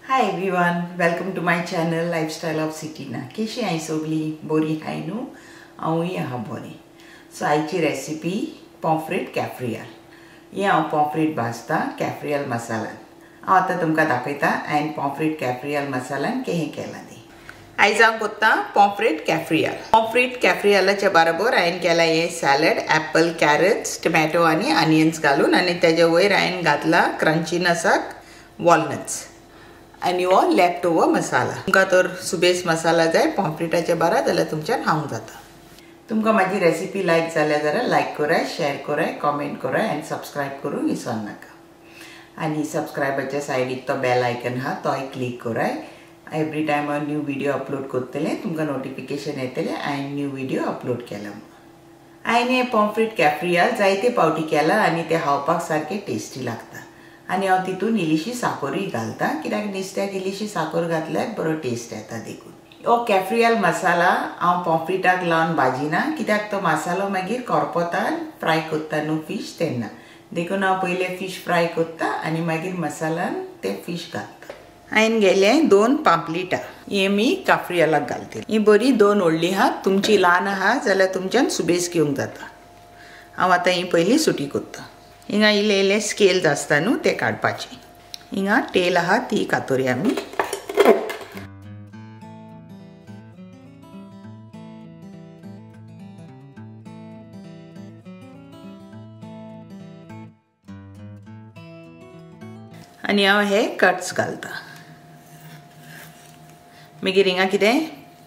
Hi everyone, welcome to my channel Lifestyle of Sitina. Keshi आई सोगली बोरी हाय न्हू हांवूय आहा बरी. सो आयची रेसिपी पॉम्फ्रेट कॅफ्रियल. हे हांव पॉम्फ्रेट भाजता कॅफ्रियल मसालान. हांव आतां तुमकां दाखयता हांवें पॉम्फ्रेट कॅफ्रियल मसालान केहें केलां तें. आयज हांव कोत्ता पॉम्फ्रेट कॅफ्रियल. पॉम्फ्रेट कॅफ्रियलाच्या बरोबर हांवें केला हे सॅलड, ॲपल, कॅरट्स, टमॅटो आनी ऑनियन्स घालून आनी तेज्या वयर हांवें घातला क्रंची नसाक वॉलनट्स आनी हो लेफ्ट ओवर मसाला. तुमकां तर सुबेज मसाला जाय पॉम्फ्रेटाच्या बारा जाल्यार तुमच्यान हांव जाता. तुमकां म्हाजी रेसिपी लायक जाल्या जाल्यार लायक कराय, शेअर कराय, कॉमेंट कराय आनी सबस्क्रायब करूंक विसर नाका. आनी सबस्क्रायबाच्या सायडीक तो बेल आयकन आहा तोय क्लिक कराय. एवरी टायम हांव न्यू व्हिडिओ अपलोड करतलें तुमकां नोटिफिकेशन येतलें हांवें न्यू व्हिडिओ अपलोड केला. हांवें हें पॉम्फ्रेट कॅफ्रियल जायते पावटी केलां आनी तें खावपाक सारकें टेस्टी लागता. आनी हांव तितून इल्लीशी साखरूय घालता कित्याक नुस्त्याक इल्लीशी साखर घातल्यार बरो टेस्ट येता देखून. हो कॅफ्रियल मसाला हांव पॉम्फ्रेटाक लावन भाजिना कित्याक तो मसालो मागीर करपोतान फ्राय करता न्हू फीश तेन्ना. देखून हांव पयलें फीश फ्राय करता आनी मागीर मसालान तें फीश घालता. हांवें गेले 2 पांपलेटां हे मी कॅफ्रियलाक घालतलें. ही बरी 2 व्हडली आहा. तुमची ल्हान आहा जाल्यार तुमच्यान सुबेज घेवंक जाता. हांव आतां ही पयली सुटी करता. हिंगा इल्ले इल्ले स्केल्स आसता न्हू ते काडपाचे. हिंगा टेल आहा ती कातोरी आमी. आनी हांव हे कट्स घालता. मागीर हिंगा कितें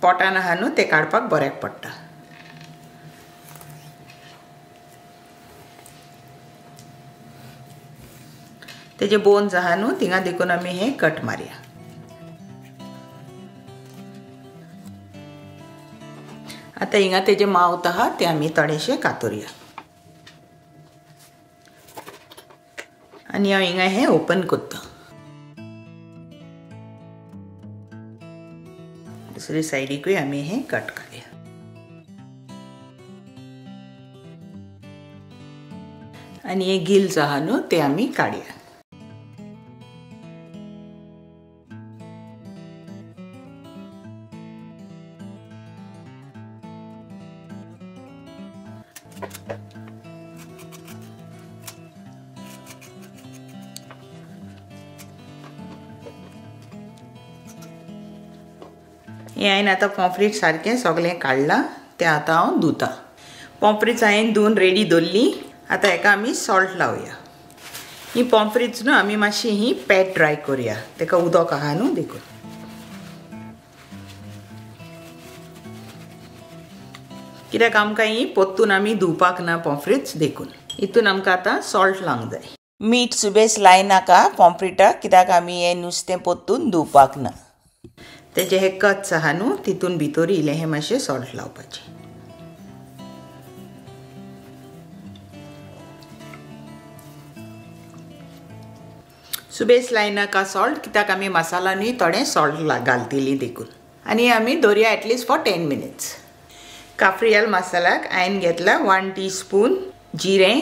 पोटान आहा न्हू ते काडपाक बऱ्याक पडटा. तेजे बोन्स आहा न्हू थिंगा देखून आमी हे कट मारया. आतां हिंगा तेजे माउथ आहा ते आमी थोडेशे कातोरया. आनी हांव हिंगा हे ओपन करता. दुसरे सायडीकूय आमी हे कट करूया. आनी हे गिल्स आहा न्हू ते आमी काडया. हे हांवें आतां पॉम्फ्रेट सारकें सगळें काडलां तें आतां हांव धुता. पॉम्फ्रेट्स हांवें धुवन रेडी दवरली. आतां हेका आमी सॉल्ट लावया. ही पॉम्फ्रेट्स न्हू आमी मातशी ही पॅट ड्राय करुया. तेका उदक आहा न्हू देखून. कित्याक आमकां ही पोत्तून आमी धुवपाक ना पॉम्फ्रेट्स देखून. हितून आमकां आतां सॉल्ट लावंक जाय. मीठ सुबेज लायनाका पॉम्फ्रेटाक कित्याक आमी हें नुस्तें पोत्तून धुवपाक ना. तेजे हे कट्स आहा न्हू तितून भितर इल्ले हे मातशें सॉल्ट लावपाचें. सुबेज लायनाका सॉल्ट कित्याक आमी मसालानूय थोडें सॉल्ट घालतलीं देखून. आनी आमी दवरया एटलीस्ट फॉर 10 मिनिट्स. कॅफ्रियल मसालाक हांवें घेतला 1 टीस्पून जिरें.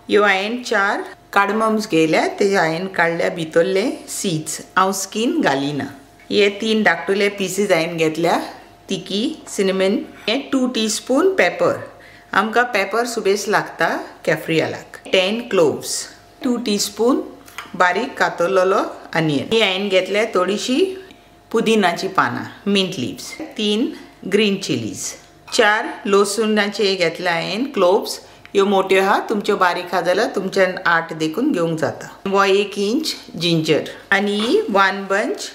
ह्यो हांवें 4 कार्डमम्स घेयल्या तेजे हांवें काडल्या भितरले सीड्स. हांव स्कीन घालिना. हे 3 धाकटुले पीसीस हांवें घेतल्या. तिकी, सिनेमन. हे 2 टीस्पून पेपर. आमकां पेपर सुबेज लागता कॅफ्रियलाक. 10 क्लोव्स. 2 टीस्पून बारीक कातरलेलो ऑनियन. ही हांवें घेतल्या थोडीशी पुदिनाची पानां, मिंट लिव्स. 3 green chillies. 4 लसुणाचे घेतले हांवें क्लोव्स. ह्यो मोठ्यो आहा. तुमच्यो बारीक आहा जाल्यार तुमच्यान 8 देखून घेवंक जाता. वो 1 इंच जिंजर आनी 1 बंच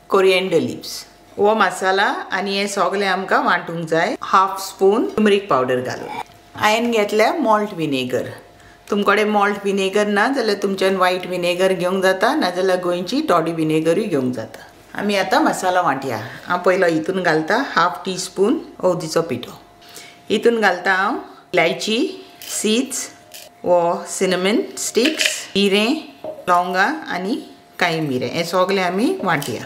कोरिएंडर लिव्स. हो मसाला आनी हे सगळें आमकां वांटूंक जाय. 1/2 स्पून टर्मरीक पावडर घालून. हांवें घेतल्या मॉल्ट विनेगर. तुमकडे मॉल्ट विनेगर ना जाल्यार तुमच्यान व्हायट विनेगर घेवंक जाता नाजाल्यार गोंयची टॉडी विनेगरूय घेवंक जाता. आमी आतां मसाला वांटया. हांव पयलो हितून घालता 1/2 टीस्पून हळदीचो पिठो. हितून घालता हांव इलायची सीड्स, वो सिनेमन स्टिक्स, मिरें, लवंगां आनी काळी मिरें. हें सगळें आमी वांटया.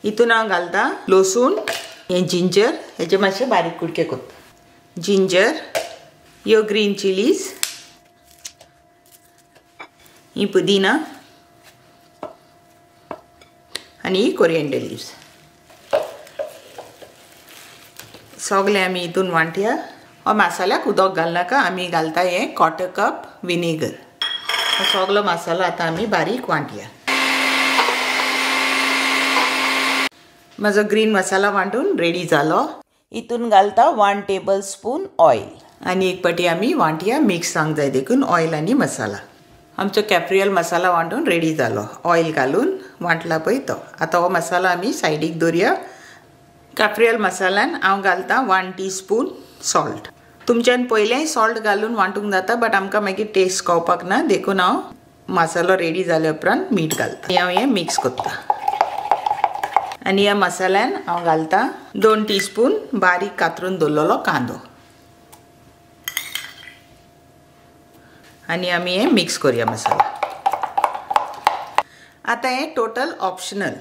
हितून हांव घालता लसूण, हे जिंजर, हेचे मातशे बारीक कुडके करता. जिंजर, यो ग्रीन चिलीज, ही पुदिना आणि ही कोरिएंडर लीव्स सगळे आमी हितून वांटया और मसाल्याक उदक घालनाका आमी घालता हे 1/4 कप विनेगर सगळो मसाला आता आमी बारीक वांटया माझो ग्रीन मसाला वांटून रेडी जालो हितून घालता 1 टेबलस्पून ऑयल आणि एक पाटी आमी वांटया मिक्स सांग जाय देखून ऑयल आणि मसाला आमचो कॅफ्रियल मसाला वांटून रेडी जालो ऑयल घालून वांटला पळय तो आता हो मसाला आमी सायडीक दवरया कॅफ्रियल मसाल्यान हांव घालता 1 टीस्पून सॉल्ट तुमच्यान पयलें सॉल्ट घालून वांटूंक जाता बट आमकां मागीर टेस्ट कळपाक ना देखून हांव मसालो रेडी जाल्या उपरांत मीठ घालता हांव हें मिक्स करता आणि या मसाल्यान हांव घालता 2 टीस्पून बारीक कातरून दवरलेलो कांदो आणि आमी हे मिक्स करूया मसाला आता हे टोटल ऑप्शनल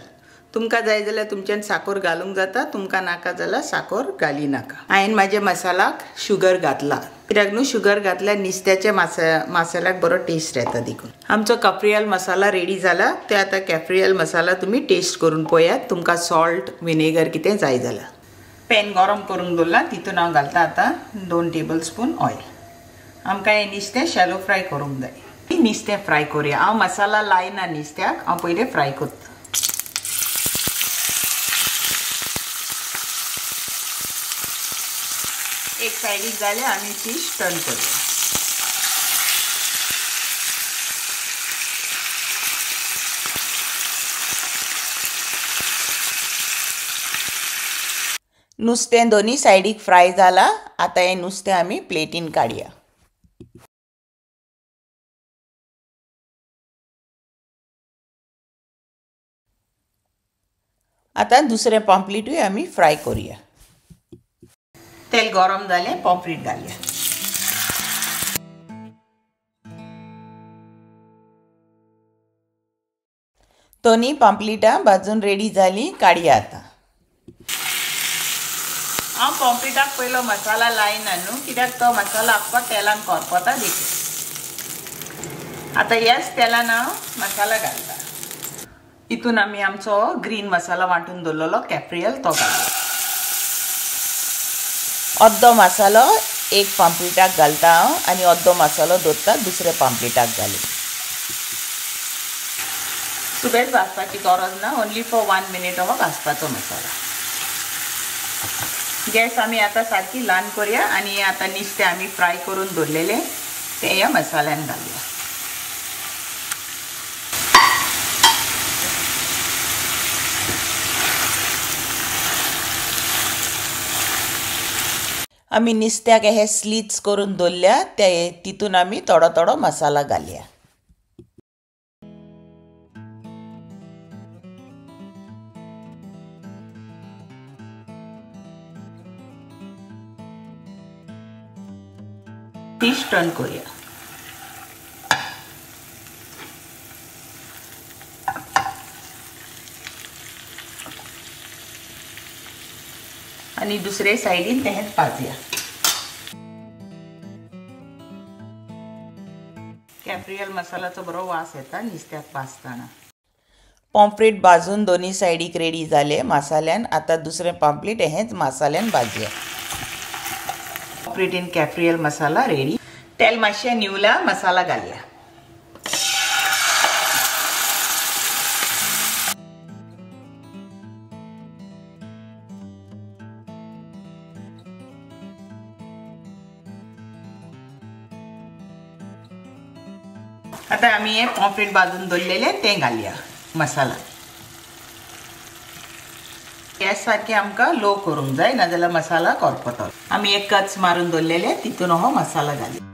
तुमकां जाय जाल्यार तुमच्यान साखर घालूंक जाता तुमकां नाका जाल्यार साखर घाली नाका हांवें म्हाज्या मसालाक शुगर घातला कित्याक न्हू शुगर घातल्यार नुस्त्याच्या मसाल्याक बरो टेस्ट येता देखून आमचो कॅफ्रियल मसाला रेडी जाला ते आता कॅफ्रियल मसाला तुम्ही टेस्ट करून पळयात तुमकां सॉल्ट विनेगर कितें जाय जाल्यार पॅन गरम करूंक दवरला तितून हांव घालता आता 2 टेबलस्पून ऑयल आमकां हे नुस्तें शॅलो फ्राय करूंक जाय नुस्तें फ्राय करूया हांव मसाला लायना नुस्त्याक हांव पयलें फ्राय करता एक सायडीक जाले आमी फिश टर्न करूया नुस्तें दोन्ही सायडीक फ्राय जाला आता हे नुस्तें आमी प्लेटीन काडया आता दुसरे पॉम्फ्रेटूय आमी फ्राय करूया तेल गरम जाले पॉम्फ्रेट घालया दोन्ही पॉम्फ्रेटां भाजून रेडी जाली काडया आता हांव पॉम्फ्रेटाक पयलो मसाला लायना न्हू कित्याक तो मसाला आख्खो तेलान करपता देखून आता ह्याच तेलान हांव मसाला घालता हितून आमी आमचो ग्रीन मसाला वांटून दवरलेलो कॅफ्रियल तो घालता अर्दो मसालो एक पॉम्फ्रेटाक घालता हांव आनी अर्दो मसालो दवरता दुसऱ्या पॉम्फ्रेटाक घालून सुबेज भाजपाची गरज ना ओन्ली फॉर 1 मिनिट हो भाजपाचो मसाला गॅस आमी आता सारकी ल्हान करूया आनी आता नुस्तें आमी फ्राय करून दवरलेले ते ह्या मसाल्यान घालूया आमी नुस्त्याक हे स्लिट्स करून दवरल्या ते तितून आमी थोडो थोडो मसाला घालया फिश टर्न करूया आणि दुसरे साइडीन तेच भाजया कॅफ्रियल मसाल्याचो बरो वास येता नुस्त्याक भाजताना पॉम्फ्रेट भाजून दोन्ही साइडीक रेडी जाले मसाल्यान आता दुसरे पॉम्फ्रेट हेच मसाल्यान भाजया pomfret in cafreal masala ready तेल मातशें निवला मसाला घालया आता आमी हे पॉम्फ्रेट भाजून दवरलेले ते घालया मसाला गॅस सारखे आमकां लो करूंक जाय नाजाल्यार मसाला करपतलो आमी एक कच मारून दवरलेले तितून हो मसाला घालया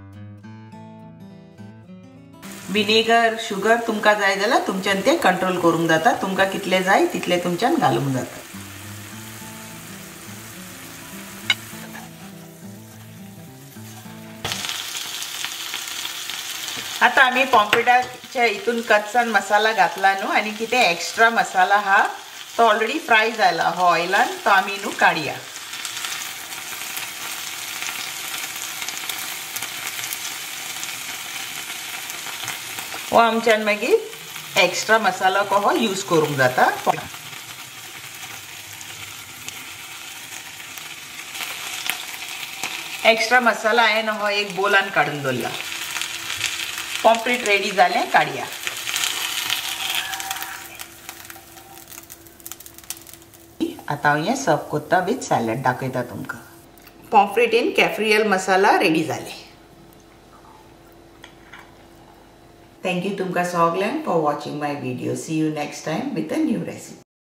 विनेगर शुगर तुमकां जाय जाल्यार तुमच्यान ते कंट्रोल करूंक जाता तुमकां कितले जाय तितले तुमच्यान घालूंक जाता आता आमी पॉम्फ्रेटाच्या हितून कच्चान मसाला घातला न्हू आनी कितें एक्स्ट्रा मसाला हा तो ऑलरेडी फ्राय जाला हो ऑयलान तो आमी न्हू काडया हो आमच्यान मागीर एक्स्ट्रा मसाला कहो यूज करूंक जाता. एक्स्ट्रा मसाला हांवें हो एक बोलान काडून दवरला. पॉम्फ्रेट रेडी जालें, काडया. आता हांव हें सर्व करता विथ सॅलड दाखयता तुमकां. Pomfret in cafreal masala ready जाले. Thank you तुमकां सगळ्यांक for watching my video. See you next time with a new recipe.